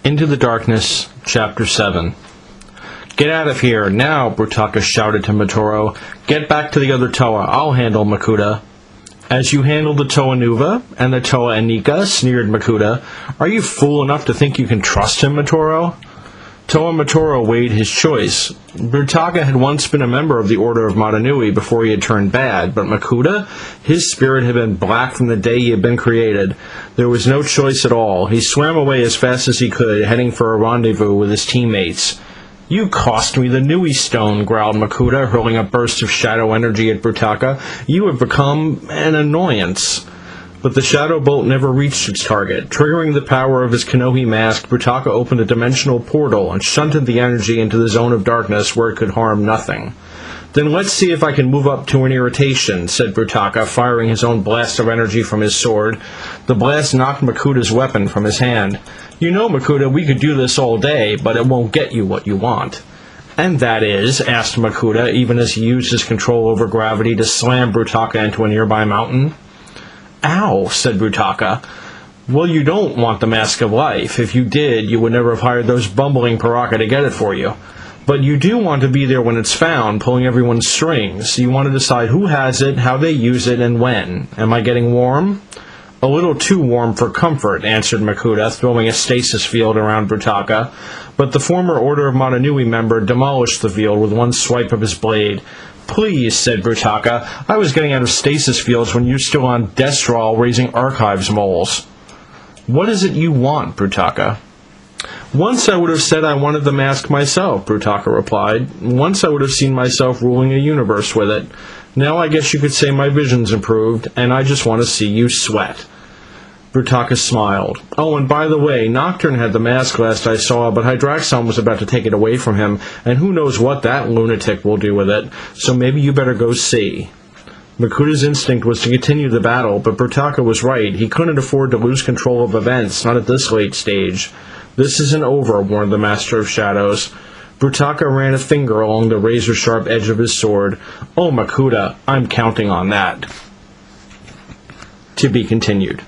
Into the Darkness, Chapter 7. "Get out of here, now!" Brutaka shouted to Matoro. "Get back to the other Toa. I'll handle Makuta." "As you handled the Toa Nuva and the Toa Anika," sneered Makuta. "Are you fool enough to think you can trust him, Matoro?" Toa Matoro weighed his choice. Brutaka had once been a member of the Order of Motunui before he had turned bad, but Makuta? His spirit had been black from the day he had been created. There was no choice at all. He swam away as fast as he could, heading for a rendezvous with his teammates. "You cost me the Nui Stone," growled Makuta, hurling a burst of shadow energy at Brutaka. "You have become an annoyance." But the shadow bolt never reached its target. Triggering the power of his Kanohi mask, Brutaka opened a dimensional portal and shunted the energy into the zone of darkness where it could harm nothing. "Then let's see if I can move up to an irritation," said Brutaka, firing his own blast of energy from his sword. The blast knocked Makuta's weapon from his hand. "You know, Makuta, we could do this all day, but it won't get you what you want." "And that is?" asked Makuta, even as he used his control over gravity to slam Brutaka into a nearby mountain. "Ow," said Brutaka. "Well, you don't want the Mask of Life. If you did, you would never have hired those bumbling Paraka to get it for you. But you do want to be there when it's found, pulling everyone's strings. You want to decide who has it, how they use it, and when. Am I getting warm?" "A little too warm for comfort," answered Makuta, throwing a stasis field around Brutaka. But the former Order of Motunui member demolished the field with one swipe of his blade. "Please," said Brutaka, "I was getting out of stasis fields when you're still on Destral raising archives moles." "What is it you want, Brutaka?" "Once I would have said I wanted the mask myself," Brutaka replied. "Once I would have seen myself ruling a universe with it. Now I guess you could say my vision's improved, and I just want to see you sweat." Brutaka smiled. "Oh, and by the way, Nocturne had the mask last I saw, but Hydraxon was about to take it away from him, and who knows what that lunatic will do with it, so maybe you better go see." Makuta's instinct was to continue the battle, but Brutaka was right. He couldn't afford to lose control of events, not at this late stage. "This isn't over," warned the Master of Shadows. Brutaka ran a finger along the razor-sharp edge of his sword. "Oh, Makuta, I'm counting on that." To be continued.